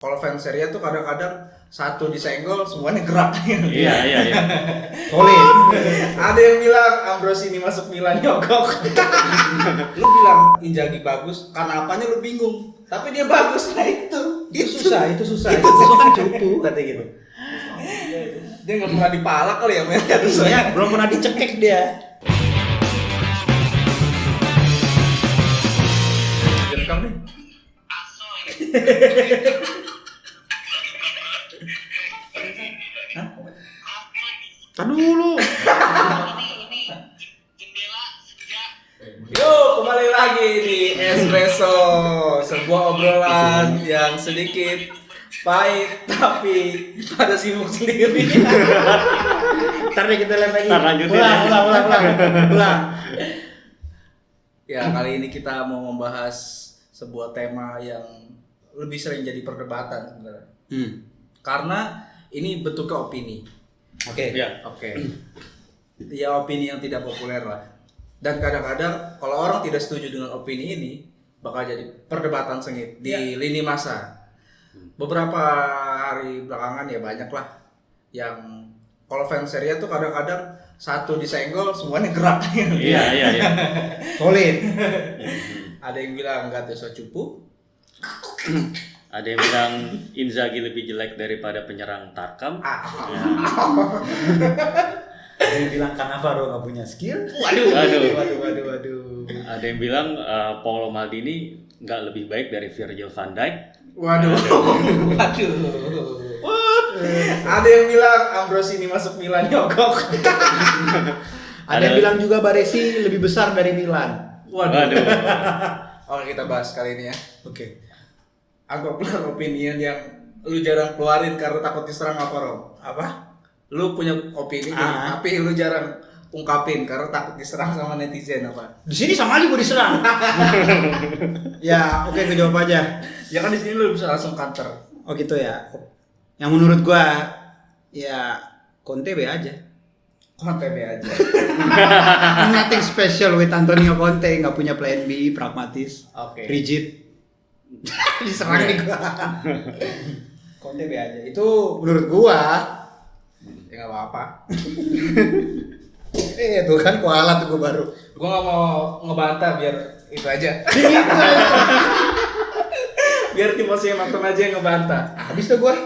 Kalau fans Serie A tuh kadang-kadang satu disenggol semuanya gerak. Iya. Solid. Ada yang bilang Ambrosini masuk Milan nyogok. Lu bilang Inzaghi bagus, karena apanya lu bingung. Tapi dia bagus, nah itu. Itu susah. Itu kan cupu kata gitu. Dia nggak pernah dipalak kali ya mainnya tuh. Iya, belum pernah dicekek dia. Direkam nih. Tadu dulu. Yo, kembali lagi di Espresso, sebuah obrolan yang sedikit pahit tapi pada sibuk sendiri. Ntar deh kita lihat lagi. Ntar lanjutin Ulang. Ya, kali ini kita mau membahas sebuah tema yang lebih sering jadi perdebatan sebenarnya. Karena ini bentuknya opini. Oke. Iya. Oke. Ya, opini yang tidak populer lah. Dan kadang-kadang kalau orang tidak setuju dengan opini ini bakal jadi perdebatan sengit di lini masa. Beberapa hari belakangan ya banyak lah yang kalau fans Serie A tuh kadang-kadang satu disenggol semuanya gerak. Iya. Solid. Ada yang bilang Gattuso cupu. Ada yang bilang Inzaghi lebih jelek daripada penyerang Tarkam. Ya. Ada yang bilang Cannavaro nggak punya skill. Waduh. Ada yang bilang Paolo Maldini nggak lebih baik dari Virgil van Dijk. Waduh. Ada yang bilang Ambrosini masuk Milan nyogok. Ada yang bilang juga Baresi lebih besar dari Milan. Waduh. Oke, kita bahas kali ini ya. Oke. Anggaplah opinion yang lu jarang keluarin karena takut diserang apa, Rom? Apa? Lu punya opini tapi lu jarang ungkapin karena takut diserang sama netizen apa? Di sini sama aja gue diserang. Ya, oke, gue jawab aja. Ya kan di sini lu bisa langsung counter. Oh gitu ya. Yang menurut gua ya Conte be aja. Konten aja. Nothing special with Antonio Conte, nggak punya plan B, pragmatis, Oke. rigid. Diserang nih gua. Conte be aja. Itu menurut gua. Ya nggak apa-apa. Tuh kan kualat tuh gua baru. Gua nggak mau ngebantah biar itu aja. Biar timosnya nonton aja yang ngebantah. Habis tuh gua.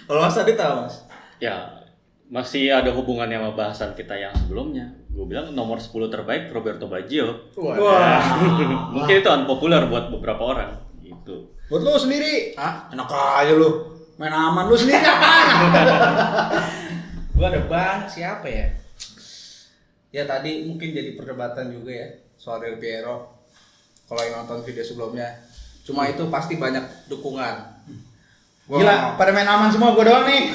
Kalau Mas Adi tahu Mas? Ya, masih ada hubungannya sama bahasan kita yang sebelumnya. Gue bilang nomor 10 terbaik Roberto Baggio. Wah. Mungkin itu unpopular buat beberapa orang gitu. Buat lu sendiri. Hah? Enak aja lu. Main aman lu sendiri apaan? Gua ada siapa ya? Ya tadi mungkin jadi perdebatan juga ya soal Del Piero. Kalau yang nonton video sebelumnya, cuma itu pasti banyak dukungan. Gila, pada main aman semua gua doang nih.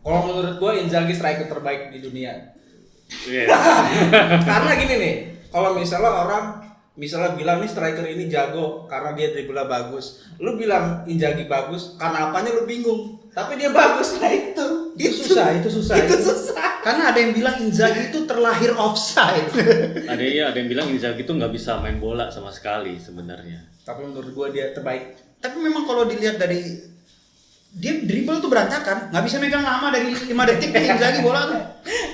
Kalau menurut gua Inzaghi striker terbaik di dunia. Yes. Karena gini nih, kalau misalnya orang bilang nih striker ini jago karena dia dribble bagus. Lu bilang Inzaghi bagus, karena apanya lu bingung. Tapi dia bagus, nah itu. Itu susah. Itu susah. Karena ada yang bilang Inzaghi itu terlahir offside. Ada yang bilang Inzaghi itu nggak bisa main bola sama sekali sebenarnya. Tapi menurut gua dia terbaik. Tapi memang kalau dilihat dari dia dribble tuh berantakan, nggak bisa megang lama dari 5 detik kayak Inzaghi bola tuh.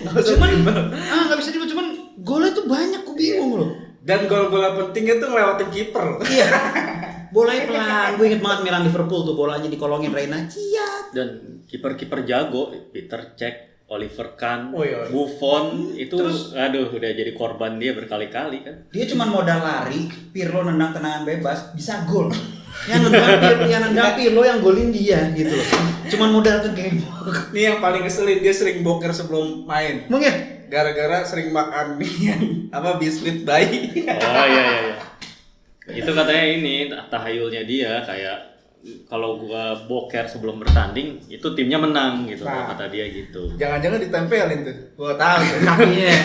Nggak bisa dribble, cuman golnya tuh banyak, aku bingung loh. Dan gol-gol pentingnya tuh ngelewatin kiper. Iya. Bolanya pelan, gue inget banget Milan Liverpool tuh bolanya dikolongin Reina, ciat. Dan kiper-kiper jago, Peter Cech, Oliver Kahn, Oh iya. Buffon itu Terus- aduh udah jadi korban dia berkali-kali kan. Dia cuman modal lari, Pirlo nendang tendangan bebas, bisa gol. Yang nendang Pirlo yang golin dia gitu loh. Cuman modal ke game. Ini yang paling ngeselin, dia sering boker sebelum main. Emang ya? Gara-gara sering makan mie yang biskuit bayi. Oh iya. Itu katanya ini tahayulnya dia kayak kalau gua boker sebelum bertanding itu timnya menang gitu Nah. kata dia gitu. Jangan-jangan ditempelin tuh. Gua tahu tuh. Kakinya.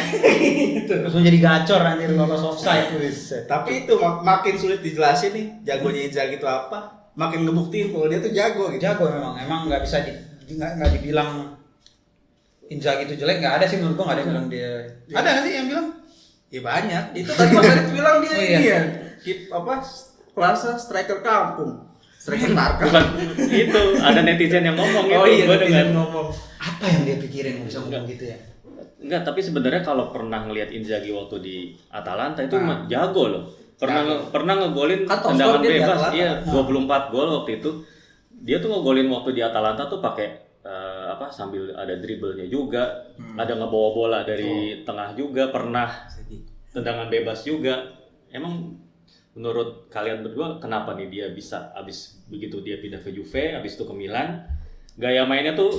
Terus jadi gacor nanti lolos offside tuh. Tapi itu makin sulit dijelasin nih jagonya Inzaghi itu apa. Makin ngebuktiin kalau dia tuh jago gitu. Jago emang nggak bisa nggak dibilang Inzaghi itu jelek, nggak ada sih menurut gua, nggak ada yang bilang dia. Ada nggak sih yang bilang? Ya banyak. Itu tadi Mas Adit bilang dia Oh, ini iya. ya. Plaza striker kampung. Striker Tarka. Bukan itu, ada netizen yang ngomong Oh itu, iya, gua netizen dengar. ngomong. Apa yang dia pikirin bisa ngomong gitu ya? Enggak, tapi sebenarnya kalau pernah ngelihat Inzaghi waktu di Atalanta itu Nah. jago loh. Pernah ngegolin Kan top tendangan scorer dia di bebas, Atalanta. iya 24 gol waktu itu. Dia tuh ngegolin waktu di Atalanta tuh pakai sambil ada dribblenya juga, ada ngebawa bola dari tengah juga, pernah tendangan bebas juga. Emang menurut kalian berdua kenapa nih dia bisa abis begitu dia pindah ke Juve, abis itu ke Milan, gaya mainnya tuh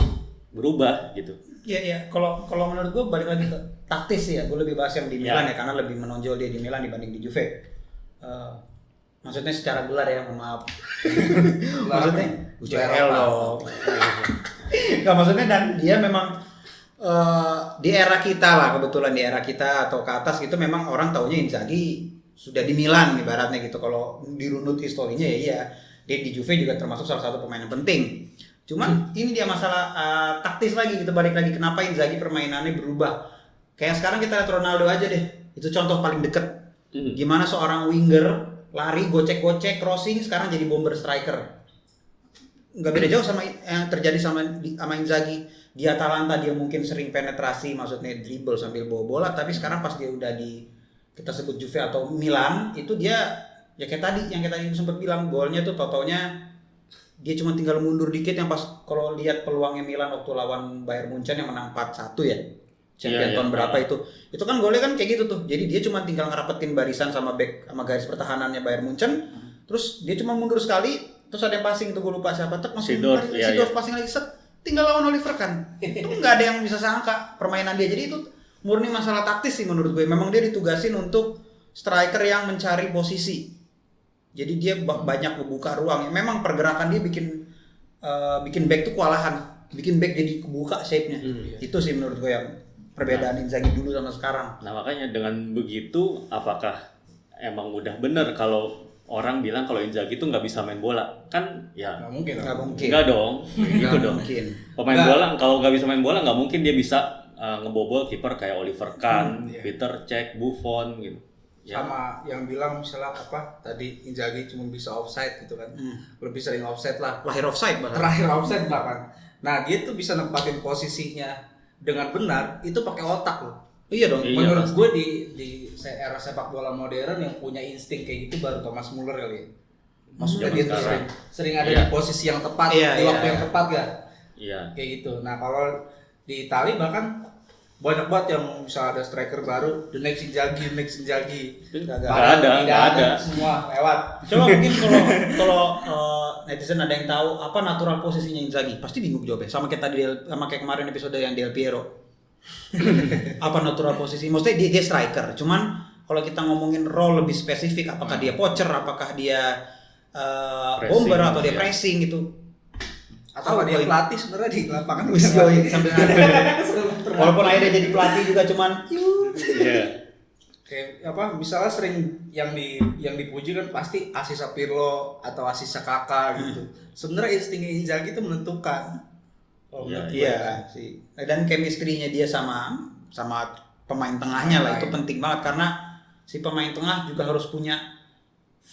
berubah gitu. Iya. Kalau menurut gue balik lagi ke taktis sih ya. Gue lebih bahas yang di Milan ya, karena lebih menonjol dia di Milan dibanding di Juve. Maksudnya secara gelar ya, maaf. Maksudnya UCL dong. Nggak, maksudnya dan dia memang di era kita lah, kebetulan di era kita atau ke atas gitu memang orang taunya Inzaghi sudah di Milan ibaratnya gitu. Kalau dirunut historinya ya iya, dia di Juve juga termasuk salah satu pemain yang penting. Cuman ini dia masalah taktis lagi gitu, balik lagi kenapa Inzaghi permainannya berubah. Kayak sekarang kita lihat Ronaldo aja deh, itu contoh paling deket. Gimana seorang winger lari gocek-gocek crossing sekarang jadi bomber striker. Nggak beda jauh sama yang terjadi sama Inzaghi di Atalanta. Dia mungkin sering penetrasi, maksudnya dribble sambil bawa bola, tapi sekarang pas dia udah di kita sebut Juve atau Milan itu dia ya kayak tadi yang kita sempat bilang, golnya tuh totalnya dia cuma tinggal mundur dikit. Yang pas kalau lihat peluangnya Milan waktu lawan Bayern Munchen yang menang 4-1 ya, champion tahun berapa itu kan golnya kan kayak gitu tuh. Jadi dia cuma tinggal ngerapetin barisan sama back sama garis pertahanannya Bayern Munchen, terus dia cuma mundur sekali, terus ada yang passing tuh, gue lupa siapa, Seedorf passing lagi, set, tinggal lawan Oliver kan. Itu nggak ada yang bisa sangka permainan dia. Jadi itu murni masalah taktis sih menurut gue. Memang dia ditugasin untuk striker yang mencari posisi. Jadi dia banyak membuka ruang. Memang pergerakan dia bikin back tuh kewalahan, bikin back jadi kebuka shape-nya. Itu sih menurut gue yang perbedaan Inzaghi dulu sama sekarang. Nah makanya dengan begitu, apakah emang udah bener kalau orang bilang kalau Inzaghi itu nggak bisa main bola? Kan ya Nggak mungkin. nggak dong, gitu dong. Mungkin. Pemain bola kalau nggak bisa main bola nggak mungkin dia bisa ngebobol kiper kayak Oliver Kahn, Iya. Peter Cech, Buffon gitu. Ya. Sama yang bilang misalnya apa tadi Inzaghi cuma bisa offside gitu kan. Lebih sering offside lah. Lahir offside bahkan. Terakhir offside bahkan. Nah, dia tuh bisa nempatin posisinya dengan benar itu pakai otak loh. Iya dong. Iya, Menurut pasti. gue di era sepak bola modern yang punya insting kayak gitu baru Thomas Muller kali ya. Maksudnya Zaman dia tuh sekarang. sering ada Iya. di posisi yang tepat, Iya, di waktu iya. yang tepat ya. Iya. Kayak gitu. Nah, kalau di Itali bahkan banyak banget yang bisa ada striker baru, the next Inzaghi. Nggak Padahal ada, tidak nggak ada. semua lewat. Coba mungkin kalau netizen ada yang tahu apa natural posisinya Inzaghi, pasti bingung jawabnya. Sama kayak tadi sama kayak kemarin episode yang Del Piero. Apa natural posisi? Maksudnya dia striker. Cuman kalau kita ngomongin role lebih spesifik, apakah dia poacher, apakah dia bomber atau dia iya. pressing gitu. Atau dia pelatih sebenarnya di lapangan Sambil ada. Walaupun akhirnya jadi pelatih juga cuman Iya. kayak apa misalnya sering yang dipuji kan pasti Asisa Pirlo atau Asisa Kakak gitu. Sebenarnya instingnya Inzaghi itu menentukan. Oh, Iya, iya sih. Dan chemistry-nya dia sama pemain tengahnya lah itu penting banget, karena si pemain tengah juga harus punya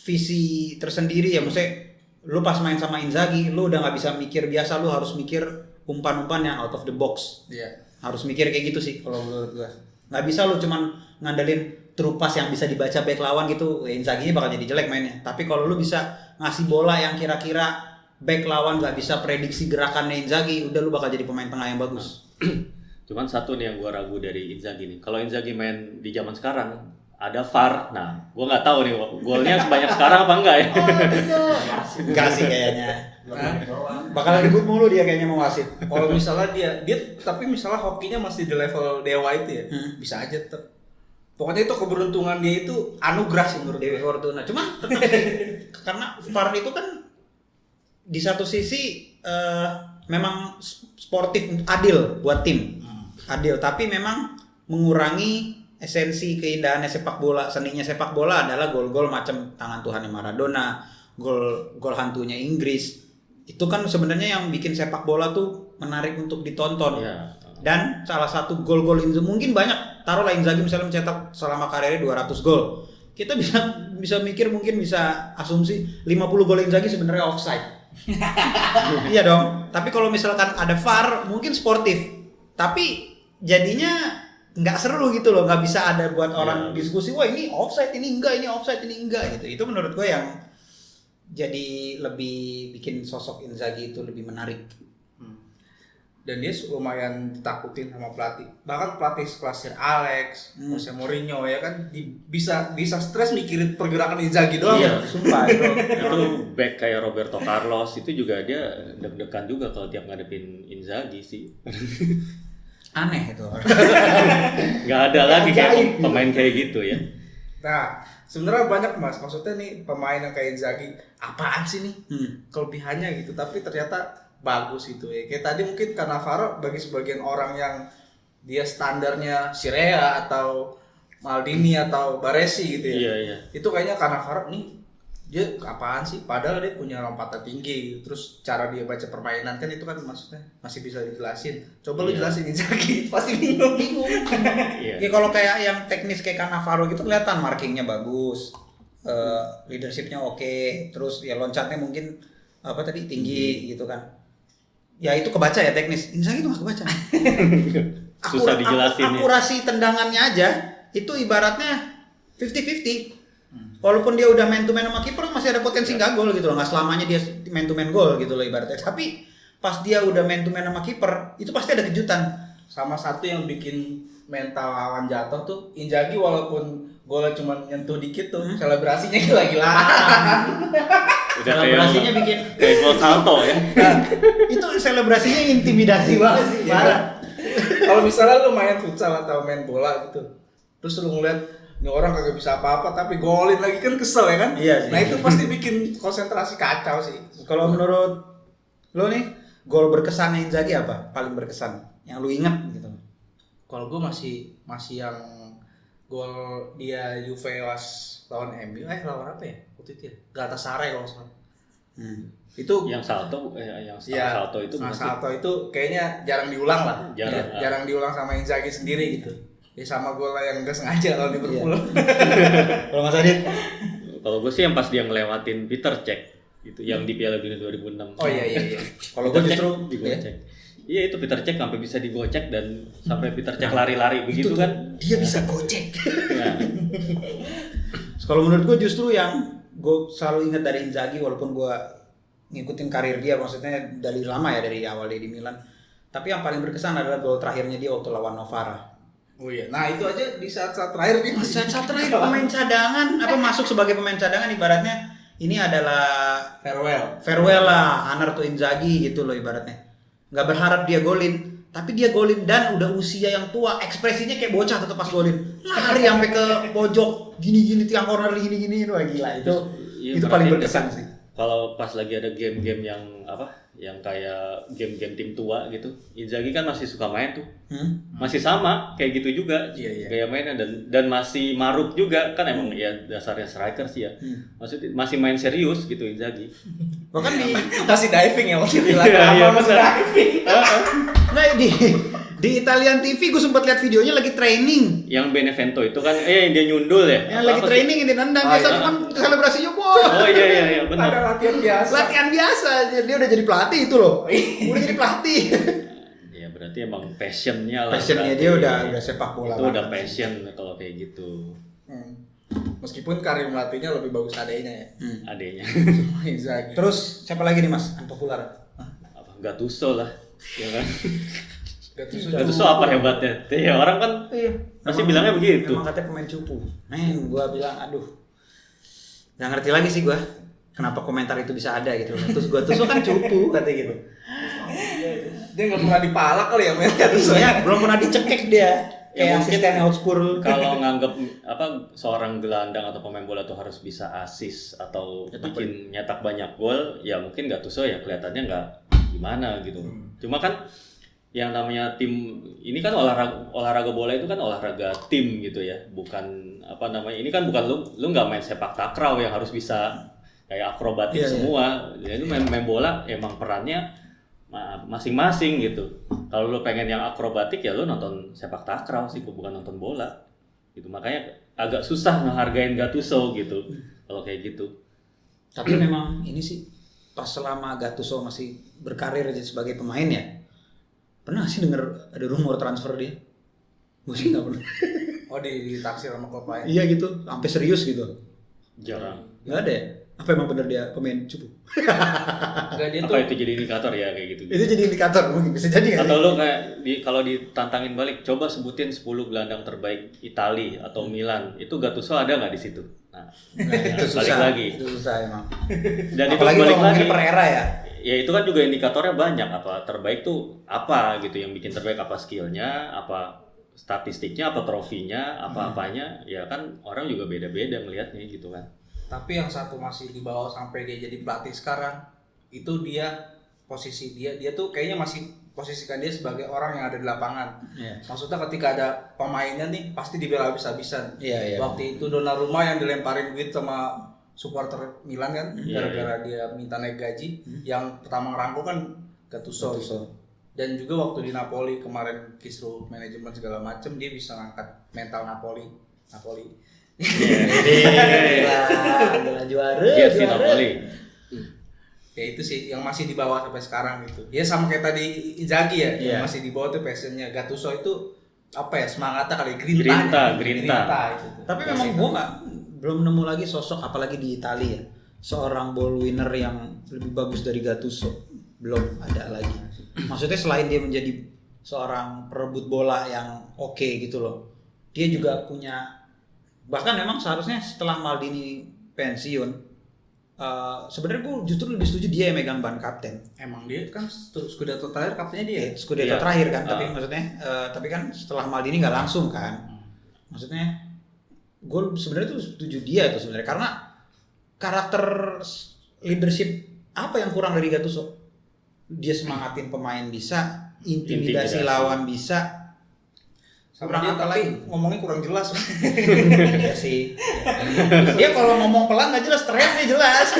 visi tersendiri ya. Maksudnya lu pas main sama Inzaghi, lu udah nggak bisa mikir biasa, lu harus mikir umpan-umpan yang out of the box. Iya. Harus mikir kayak gitu sih kalau menurut gua. Nggak bisa lu cuman ngandelin true pass yang bisa dibaca back lawan gitu. Inzaghi bakal jadi jelek mainnya. Tapi kalau lu bisa ngasih bola yang kira-kira back lawan nggak bisa prediksi gerakannya Inzaghi, udah lu bakal jadi pemain tengah yang bagus. Cuman satu nih yang gue ragu dari Inzaghi nih. Kalau Inzaghi main di zaman sekarang ada VAR. Nah, gue nggak tahu nih golnya sebanyak sekarang apa enggak ya. Enggak sih kayaknya. Bakal ribut mulu dia kayaknya mau wasit. Kalau misalnya dia tapi misalnya hokinya masih di level dewa itu ya, bisa aja tetap. Pokoknya itu keberuntungan dia itu anugerah sih menurut Dewi gue. Fortuna. Cuma tetap sih, karena VAR itu kan di satu sisi memang sportif, adil buat tim. Adil, tapi memang mengurangi esensi keindahannya sepak bola. Seninya sepak bola adalah gol-gol macam tangan Tuhan Maradona, gol hantunya Inggris. Itu kan sebenarnya yang bikin sepak bola tuh menarik untuk ditonton. Iya. Dan salah satu gol-gol Inzaghi mungkin banyak. Taruhlah Inzaghi misalnya mencetak selama karirnya 200 gol. kita bisa mikir, mungkin bisa asumsi 50 gol Inzaghi sebenarnya offside. Iya dong. Tapi kalau misalkan ada VAR mungkin sportif. Tapi jadinya nggak seru gitu loh, nggak bisa ada buat orang diskusi, wah ini offside, ini enggak, ini offside, ini enggak gitu. Itu menurut gue yang jadi lebih bikin sosok Inzaghi itu lebih menarik. Dan dia lumayan ditakutin sama pelatih. Bahkan pelatih sekelas Sir Alex, Jose Mourinho ya kan bisa stres mikirin pergerakan Inzaghi doang. Iya, sumpah bro. Itu back kayak Roberto Carlos itu juga dia deg-degan juga kalau tiap ngadepin Inzaghi sih. Aneh itu. Nggak ada lagi kayak pemain kayak gitu ya. Nah, sebenarnya banyak Mas. Maksudnya nih pemain yang kayak Inzaghi, apaan sih nih kelebihannya gitu. Tapi ternyata bagus itu ya. Kayak tadi mungkin Cannavaro bagi sebagian orang yang dia standarnya Sirea atau Maldini atau Baresi gitu ya. Iya, iya. Itu kayaknya Cannavaro nih dia apaan sih? Padahal dia punya lompatan tinggi, terus cara dia baca permainan kan itu kan maksudnya masih bisa dijelasin. Coba lu jelasin Inzaghi, pasti bingung. Iya. Ya kalau kayak yang teknis kayak Cannavaro gitu kelihatan markingnya bagus, leadershipnya oke, terus ya loncatnya mungkin apa tadi tinggi gitu kan. Ya itu kebaca ya teknis. Inzaghi itu nggak kebaca. Susah dijelasin. Akurasi tendangannya aja itu ibaratnya 50-50. Walaupun dia udah man to man sama kiper masih ada potensi nggak gol gitu loh. Nggak selamanya dia man to man gol gitu loh ibaratnya. Tapi pas dia udah man to man sama kiper itu pasti ada kejutan. Sama satu yang bikin mental lawan jatuh tuh Inzaghi walaupun golnya cuma nyentuh dikit tuh selebrasinya gila-gilaan. Udah Selebrasinya bikin kayak gol salto ya. nah, itu selebrasinya intimidasi banget sih. Parah. Kalau misalnya lu main futsal atau main bola gitu, terus lu ngeliat ini orang kagak bisa apa-apa tapi golin lagi kan kesel ya kan? Iya sih. Nah itu pasti bikin konsentrasi kacau sih. Kalau menurut lo nih, gol berkesannya Inzaghi apa? Paling berkesan yang lu ingat gitu. Kalau gue masih yang gol dia Juve was lawan MU, lawan apa ya? Waktu itu ya? Galatasaray kalau nggak salah. Itu Yang salto, yang ya, salto itu masih salto itu kayaknya jarang diulang lah. Jarang. Diulang sama Inzaghi sendiri gitu. Ya sama gol yang nggak sengaja lawan Liverpool. Kalau Mas Adit? Kalau gue sih yang pas dia ngelewatin Peter Cech gitu, yang di Piala Dunia 2006. Oh iya. Kalau gue justru digocek. Iya itu Peter Cech sampai bisa digocek dan sampai Peter Cech lari-lari begitu kan. dia bisa gocek. Ya. Kalau menurut gue justru yang gue selalu ingat dari Inzaghi walaupun gue ngikutin karir dia maksudnya dari lama ya dari awal dia di Milan. Tapi yang paling berkesan adalah gol terakhirnya dia waktu lawan Novara. Oh iya. Nah itu aja di saat-saat terakhir nih. Saat terakhir pemain cadangan masuk sebagai pemain cadangan ibaratnya ini adalah farewell lah honor to Inzaghi gitu loh ibaratnya. Nggak berharap dia golin, tapi dia golin dan udah usia yang tua, ekspresinya kayak bocah tetap pas golin. Lari sampai ke pojok gini-gini tiang corner gini-gini wah gila itu. Iya, Itu paling berkesan sih. Kalau pas lagi ada game-game yang yang kayak game-game tim tua gitu, Inzaghi kan masih suka main tuh, masih sama kayak gitu juga, gaya mainnya dan masih maruk juga kan emang ya dasarnya striker sih ya, maksudnya masih main serius gitu Inzaghi. Bahkan masih diving ya waktu itu. Iya, masih diving. nah di Italian TV gue sempat lihat videonya lagi training. Yang Benevento itu kan dia nyundul ya. Yang lagi training ini nendang biasa kan selebrasinya Oh iya benar. Ada latihan biasa. Latihan biasa, dia udah jadi pelatih itu loh. Udah jadi pelatih. Ya berarti emang passionnya lah. Passionnya dia udah sepak bola. Itu udah passion kalau kayak gitu. Meskipun karir melatihnya lebih bagus adanya ya. Adanya. Inzaghi. Terus siapa lagi nih Mas? Unpopular. Apa Gattuso lah, ya kan? Gattuso apa hebatnya? Ya orang kan pasti bilangnya begitu. Emang katanya pemain cupu. Gua bilang aduh. Nggak ngerti lagi sih gua. Kenapa komentar itu bisa ada gitu. Terus Gattuso kan cupu katanya gitu. Dia nggak pernah dipalak kali ya main Gattuso. Iya, belum pernah dicekek dia. Ya, Kayak asisten Hotspur. Kalau nganggap seorang gelandang atau pemain bola tuh harus bisa assist atau bikin nyetak banyak gol, ya mungkin Gattuso ya kelihatannya nggak gimana gitu. Cuma kan yang namanya tim ini kan olahraga bola itu kan olahraga tim gitu ya, bukan ini kan bukan lu nggak main sepak takraw yang harus bisa kayak akrobatik semua. Jadi main bola emang perannya masing-masing gitu. Kalau lu pengen yang akrobatik ya lu nonton sepak takraw sih, bukan nonton bola gitu. Makanya agak susah ngehargain Gattuso gitu kalau kayak gitu. Tapi memang ini sih pas selama Gattuso masih berkarir aja sebagai pemain ya, pernah sih denger ada rumor transfer dia? Gue sih nggak pernah. Oh ditaksir sama klub lain. Iya gitu, sampai serius gitu. Jarang. Nggak ada ya? Apa emang bener dia pemain cupu? Enggak, dia Apa tuh itu jadi indikator ya kayak gitu? Itu jadi indikator mungkin bisa jadi kan? Atau lo kayak kalau ditantangin balik, coba sebutin 10 gelandang terbaik Itali atau Milan, itu Gattuso ada nggak di situ? Nah, Itu balik susah. lagi. Itu susah emang. Dan itu Apalagi balik kalau ngomongin lagi. per era ya. Ya itu kan juga indikatornya banyak, apa terbaik tuh apa gitu, yang bikin terbaik apa skillnya, apa statistiknya, apa trofinya, apa apanya, ya kan orang juga beda-beda ngelihatnya gitu kan. tapi yang satu masih di bawah sampai dia jadi pelatih sekarang itu dia posisi dia tuh kayaknya masih posisikan dia sebagai orang yang ada di lapangan. Iya. Maksudnya ketika ada pemainnya nih pasti dibela habis-habisan. Iya, iya. Waktu itu Donnarumma yang dilemparin duit sama supporter Milan kan Iya, gara-gara dia minta naik gaji. Yang pertama ngerangkul kan Gattuso. Dan juga waktu di Napoli kemarin kisruh manajemen segala macem dia bisa ngangkat mental Napoli. Gila juara. Iya sih Napoli. Ya itu sih yang masih di bawah sampai sekarang gitu. Ya sama kayak tadi Inzaghi ya, yang Iya. masih di bawah tuh passionnya. Gattuso itu apa ya, semangatnya kali, grinta itu tuh. Tapi memang gua belum nemu lagi sosok apalagi di Italia ya, seorang ball winner yang lebih bagus dari Gattuso. Belum ada lagi. Maksudnya selain dia menjadi seorang perebut bola yang oke gitu loh. Dia juga punya, bahkan memang seharusnya setelah Maldini pensiun, sebenarnya gue justru lebih setuju dia yang megang ban kapten. Emang dia kan Scudetto terakhir kaptennya dia. Scudetto Iya. terakhir kan, tapi maksudnya tapi kan setelah Maldini nggak langsung kan. Maksudnya gue sebenarnya tuh setuju dia tuh sebenarnya karena karakter leadership apa yang kurang dari Gattuso? Dia semangatin pemain bisa, intimidasi lawan bisa. Sama Kurang dia apa tapi lagi? ngomongnya kurang jelas. Iya sih. Dia kalau ngomong pelan nggak jelas, teriak dia jelas.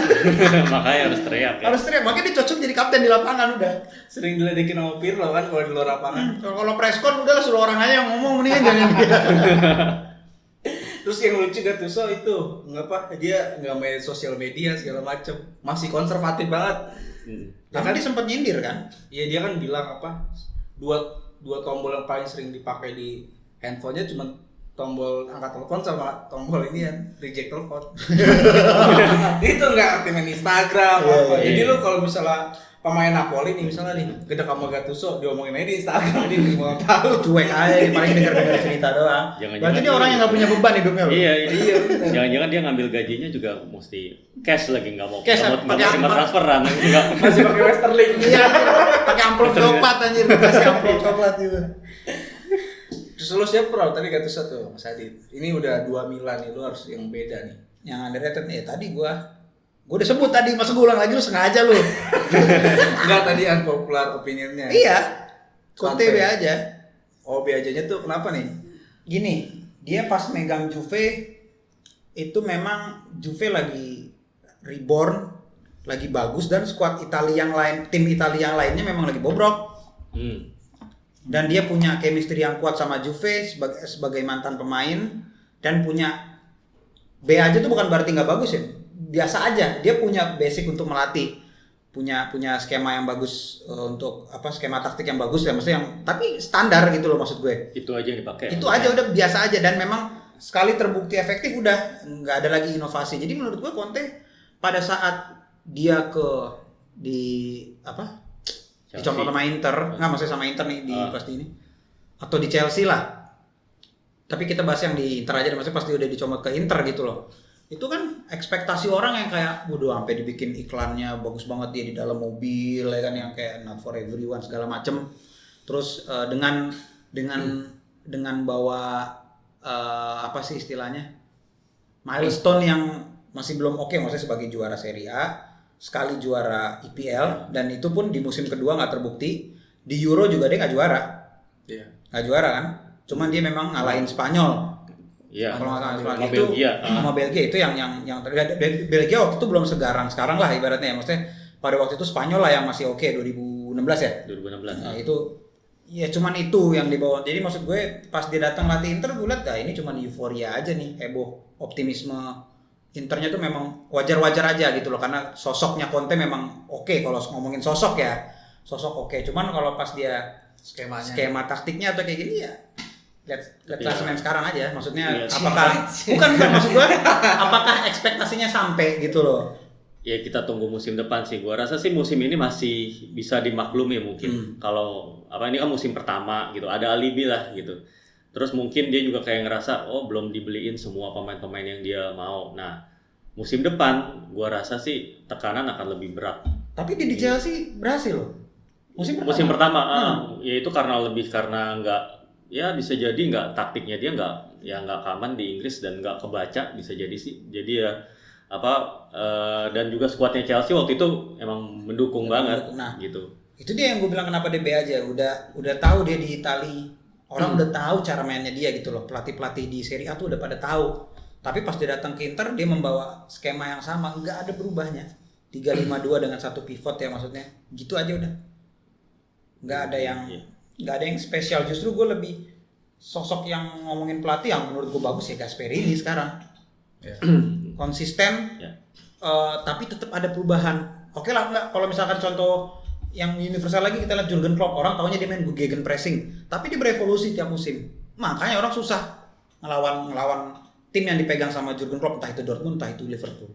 Makanya harus teriak ya. Harus teriak, makanya dia cocok jadi kapten di lapangan udah. Sering diledekin sama Pirlo kan kalau di luar lapangan. Kalau preskon udah lah suruh orang aja yang ngomong, mendingan jangan dia. Terus yang lucu Gattuso itu ngapa dia nggak main sosial media segala macem, masih konservatif banget. Ya Tapi kan dia sempat nyindir kan? Iya dia kan bilang apa, dua tombol yang paling sering dipakai di handphonenya cuma tombol angkat telepon sama tombol ini kan reject telepon. Itu nggak ngerti main Instagram apa. Jadi lu kalau misalnya pemain Napoli nih misalnya nih gede sama Gattuso diomongin aja di Instagram dia mau tahu. Cuek aja, paling dengar cerita doang. Jangan-jangan Berarti dia orang yang nggak punya beban hidupnya loh. Iya. Jangan-jangan dia ngambil gajinya juga mesti cash lagi, nggak mau Cash, nggak mau pakai terima apa? transferan, nggak. Masih pakai Westerling. Iya, pakai amplop coklat anjir, kasih amplop coklat gitu. Terus lu siapa bro tadi Gattuso tuh Mas Adit. Ini udah 2 Milan nih, lu harus yang beda nih. Yang underrated nih, tadi gua udah sebut tadi, masa gua ulang lagi lu sengaja lu. Enggak tadi unpopular opinionnya. Iya, Conte Conte. be aja. Oh B aja tuh kenapa nih? Gini, dia pas megang Juve itu memang Juve lagi reborn, lagi bagus dan skuad Italia yang lain, tim Italia yang lainnya memang lagi bobrok. Dan dia punya chemistry yang kuat sama Juve sebagai mantan pemain dan punya B aja tuh bukan berarti nggak bagus ya. Biasa aja, dia punya basic untuk melatih. Punya skema yang bagus untuk skema taktik yang bagus ya, maksudnya yang tapi standar gitu loh maksud gue. Itu aja yang dipakai. Itu aja udah biasa aja dan memang sekali terbukti efektif udah nggak ada lagi inovasi. Jadi menurut gue Conte pada saat dia dicopot sama Inter, nggak maksudnya sama Inter nih di pasti ini atau di Chelsea lah. Tapi kita bahas yang di Inter aja, maksudnya pasti udah dicopot ke Inter gitu loh. Itu kan ekspektasi orang yang kayak waduh sampai dibikin iklannya bagus banget dia di dalam mobil ya kan, yang kayak not for everyone segala macem. Terus dengan bawa apa sih istilahnya milestone yang masih belum oke, maksudnya sebagai juara Serie A, sekali juara IPL dan itu pun di musim kedua nggak terbukti. Di Euro juga dia nggak juara. Iya. Nggak juara kan? Cuman dia memang ngalahin Spanyol. Iya. Kalau nggak salah Sama Spanyol itu Belgia. sama Belgia itu yang Belgia waktu itu belum sekarang lah ibaratnya ya. Maksudnya pada waktu itu Spanyol lah yang masih oke 2016 ya. 2016. Nah, itu ya cuman itu yang dibawa. Jadi maksud gue pas dia datang latih Inter, gue liat ini cuman euforia aja nih, heboh, optimisme. Internya tuh memang wajar-wajar aja gitu loh, karena sosoknya Conte memang oke. Kalau ngomongin sosok ya, sosok oke. Cuman kalau pas dia skema taktiknya atau kayak gini ya, lihat klasemen sekarang aja. Maksudnya apakah bukan maksud gue, apakah ekspektasinya sampai gitu loh. Ya kita tunggu musim depan sih. Gua rasa sih musim ini masih bisa dimaklumi mungkin. Kalau ini kan musim pertama gitu, ada alibi lah gitu. Terus mungkin dia juga kayak ngerasa belum dibeliin semua pemain-pemain yang dia mau. Nah, musim depan gua rasa sih tekanan akan lebih berat. Tapi dia di Chelsea berhasil loh. Musim pertama ya itu karena nggak, ya bisa jadi nggak, taktiknya dia nggak aman di Inggris dan nggak kebaca, bisa jadi sih. Jadi ya dan juga skuadnya Chelsea waktu itu emang mendukung banget gitu. Itu dia yang gue bilang kenapa dia B aja, udah tahu dia di Itali, orang udah tahu cara mainnya dia gitu loh. Pelatih di Serie A tuh udah pada tahu, tapi pas dia datang ke Inter dia membawa skema yang sama, nggak ada berubahnya, 3-5-2 dengan satu pivot ya, maksudnya gitu aja udah, nggak ada yang spesial. Justru gue lebih sosok yang ngomongin pelatih yang menurut gue bagus ya Gasperini sekarang. Konsisten, tapi tetap ada perubahan. Oke lah, enggak, kalau misalkan contoh yang universal lagi kita lihat Jurgen Klopp, orang taunya dia main gegen pressing, tapi dia berevolusi tiap musim. Makanya orang susah ngelawan tim yang dipegang sama Jurgen Klopp, entah itu Dortmund, entah itu Liverpool.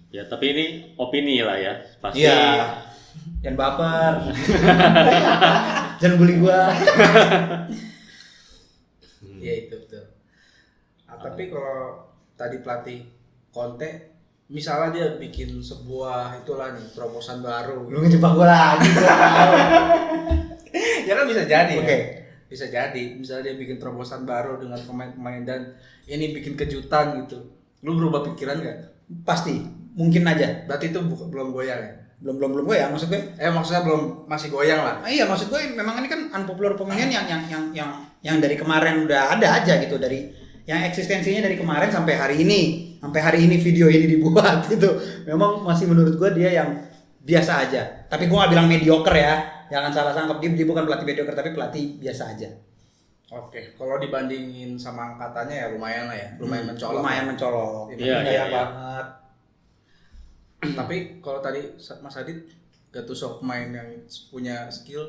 Ya, tapi ini opini lah ya, pasti. Iya. Jangan baper. Jangan bully gua. Iya itu betul. Tapi kalau tadi pelatih Conte, misalnya dia bikin sebuah itulah nih terobosan baru. Lu ngejebak gua lagi. Ya kan bisa jadi. Oke. Bisa jadi. Misalnya dia bikin terobosan baru dengan pemain-pemain dan ini bikin kejutan gitu. Lu berubah pikiran nggak? Pasti. Mungkin aja. Berarti itu belum goyang ya? Belum goyang maksud gue. Maksudnya belum, masih goyang lah. Iya, maksud gue memang ini kan unpopular opinion yang dari kemarin udah ada aja gitu, dari yang eksistensinya dari kemarin sampai hari ini video ini dibuat gitu. Memang masih menurut gue dia yang biasa aja. Tapi gue gak bilang mediocre ya, jangan salah tangkap, dia bukan pelatih mediocre tapi pelatih biasa aja. Oke, kalau dibandingin sama angkatannya ya lumayan lah ya, lumayan mencolok. Lumayan mencolok. Iya. Banget. Tapi kalau tadi Mas Adit Gattuso pemain yang punya skill,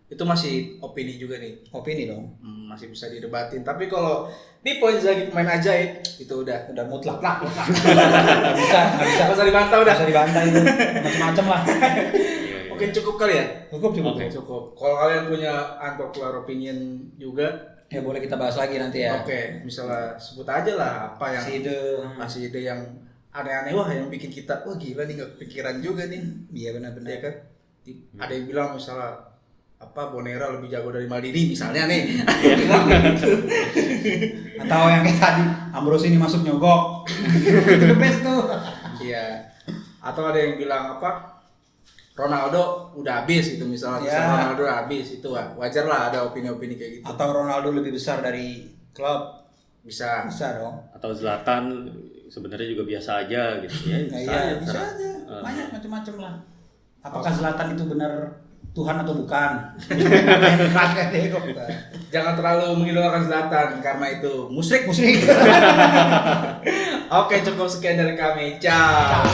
itu masih opini juga nih. Opini dong. Masih bisa didebatin. Tapi kalau di poin lagi pemain ajaib, itu udah mutlak. mutlak. Nggak bisa. Nggak usah dibantah udah. Nggak usah dibantah itu. Macam-macam lah. Oke, cukup kali ya? Cukup. Oke, cukup. Kalau kalian punya unpopular opinion juga, Ya boleh kita bahas lagi nanti ya. Oke, misalnya sebut aja lah apa yang masih ide yang aneh-aneh, wah yang bikin kita, wah gila nih gak kepikiran juga nih. Iya benar-benar. Ya kan? Ada yang bilang misalnya Bonera lebih jago dari Maldini misalnya nih. Atau yang kayak tadi Ambrosio ini masuk nyogok. Itu the best tuh. Iya. Atau ada yang bilang Ronaldo udah habis gitu misalnya. Ronaldo udah habis, itu wajar lah ada opini-opini kayak gitu. Atau Ronaldo lebih besar dari klub. Bisa dong. Atau Zlatan sebenarnya juga biasa aja gitu ya. Bisa aja. Banyak macam-macam lah. Apakah Zlatan itu benar Tuhan atau bukan? Jangan terlalu mengidolakan Zlatan karena itu musyrik. Oke, cukup sekian dari kami. Ciao.